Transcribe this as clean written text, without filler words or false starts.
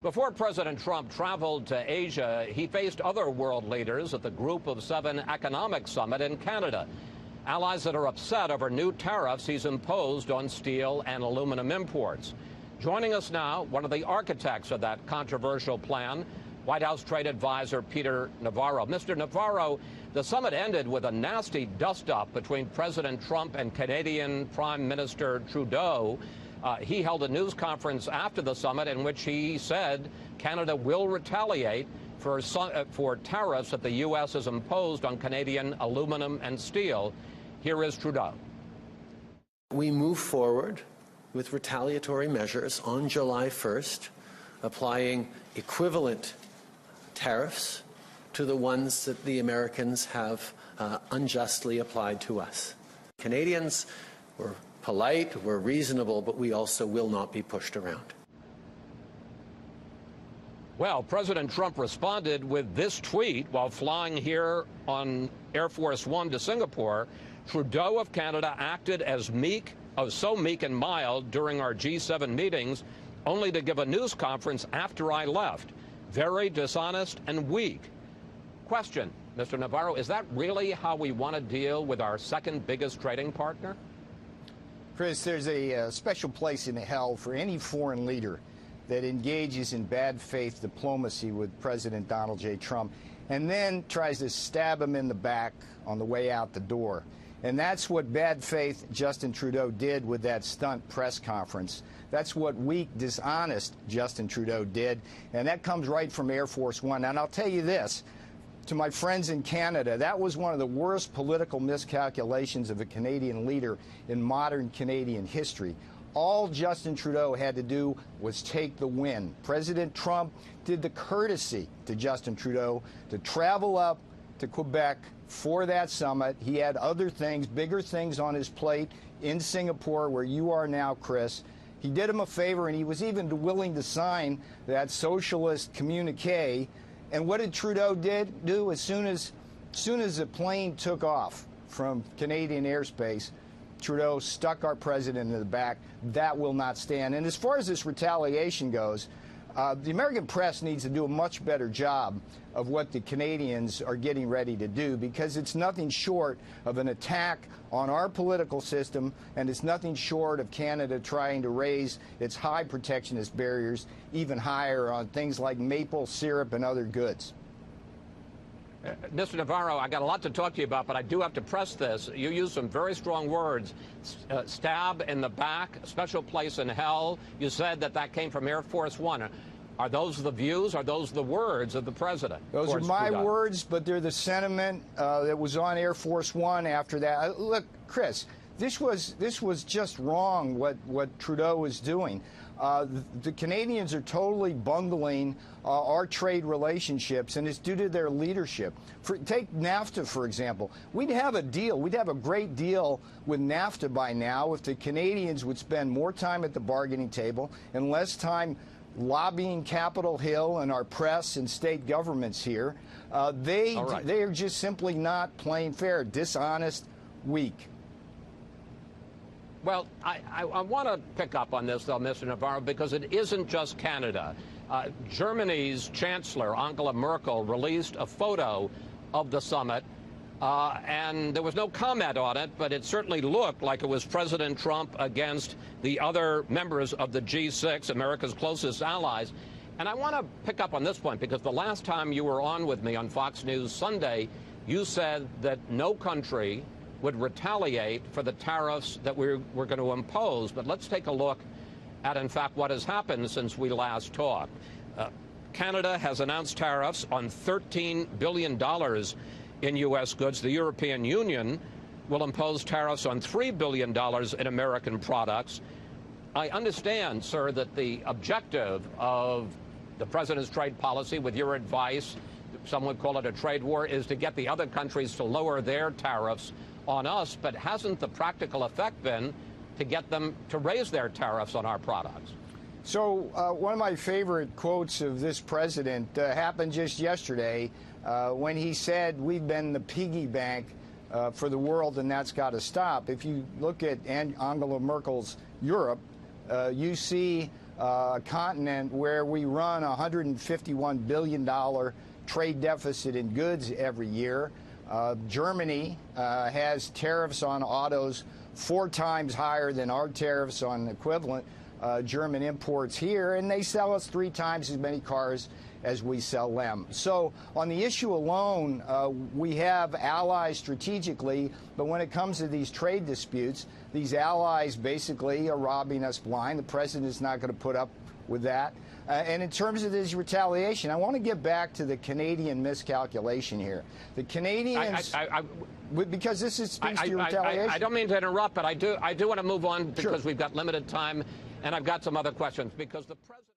Before President Trump traveled to Asia, he faced other world leaders at the Group of Seven Economic Summit in Canada. Allies that are upset over new tariffs he's imposed on steel and aluminum imports. Joining us now, one of the architects of that controversial plan, White House trade advisor Peter Navarro. Mr. Navarro, the summit ended with a nasty dust-up between President Trump and Canadian Prime Minister Trudeau. He held a news conference after the summit in which he said Canada will retaliate for tariffs that the U.S. has imposed on Canadian aluminum and steel. Here is Trudeau. We move forward with retaliatory measures on July 1st, applying equivalent tariffs to the ones that the Americans have unjustly applied to us. Canadians were polite, we're reasonable, but we also will not be pushed around. Well, President Trump responded with this tweet while flying here on Air Force One to Singapore. Trudeau of Canada acted as so meek and mild during our G7 meetings, only to give a news conference after I left. Very dishonest and weak. Question, Mr. Navarro, is that really how we want to deal with our second biggest trading partner? Chris, there's a special place in hell for any foreign leader that engages in bad faith diplomacy with President Donald J. Trump and then tries to stab him in the back on the way out the door. And that's what bad faith Justin Trudeau did with that stunt press conference. That's what weak, dishonest Justin Trudeau did. And that comes right from Air Force One. And I'll tell you this, to my friends in Canada, that was one of the worst political miscalculations of a Canadian leader in modern Canadian history. All Justin Trudeau had to do was take the win. President Trump did the courtesy to Justin Trudeau to travel up to Quebec for that summit. He had other things, bigger things on his plate in Singapore, where you are now, Chris. He did him a favor, and he was even willing to sign that socialist communique. And what did Trudeau do? As soon as the plane took off from Canadian airspace, Trudeau stuck our president in the back. That will not stand. And as far as this retaliation goes, the American press needs to do a much better job of what the Canadians are getting ready to do, because it's nothing short of an attack on our political system, and it's nothing short of Canada trying to raise its high protectionist barriers even higher on things like maple syrup and other goods. Mr. Navarro, I got a lot to talk to you about, but I do have to press this. You used some very strong words. Stab in the back, special place in hell. You said that came from Air Force One. Are those the views? Are those the words of the president? Those are my words, but they're the sentiment that was on Air Force One after that. Look, Chris, this was just wrong what Trudeau was doing. The Canadians are totally bungling our trade relationships, and it's due to their leadership. Take NAFTA, for example. We'd have a deal. We'd have a great deal with NAFTA by now if the Canadians would spend more time at the bargaining table and less time lobbying Capitol Hill and our press and state governments here. They are just simply not playing fair, dishonest, weak. Well, I want to pick up on this, though, Mr. Navarro, because it isn't just Canada. Germany's Chancellor, Angela Merkel, released a photo of the summit, and there was no comment on it, but it certainly looked like it was President Trump against the other members of the G6, America's closest allies. And I want to pick up on this point, because the last time you were on with me on Fox News Sunday, you said that no country would retaliate for the tariffs that we're going to impose. But let's take a look at, in fact, what has happened since we last talked. Canada has announced tariffs on $13 billion in U.S. goods. The European Union will impose tariffs on $3 billion in American products. I understand, sir, that the objective of the president's trade policy, with your advice, some would call it a trade war, is to get the other countries to lower their tariffs on us, but hasn't the practical effect been to get them to raise their tariffs on our products? So one of my favorite quotes of this president happened just yesterday when he said, "We've been the piggy bank for the world, and that's got to stop." If you look at Angela Merkel's Europe, you see continent where we run a $151 billion trade deficit in goods every year. Germany has tariffs on autos 4 times higher than our tariffs on equivalent German imports here, and they sell us 3 times as many cars as we sell them. So on the issue alone, we have allies strategically, but when it comes to these trade disputes, these allies basically are robbing us blind. The president is not going to put up with that. And in terms of this retaliation, I want to get back to the Canadian miscalculation here. The Canadians, because this speaks to your retaliation. I don't mean to interrupt, but I do want to move on because Sure. we've got limited time, and I've got some other questions because the president.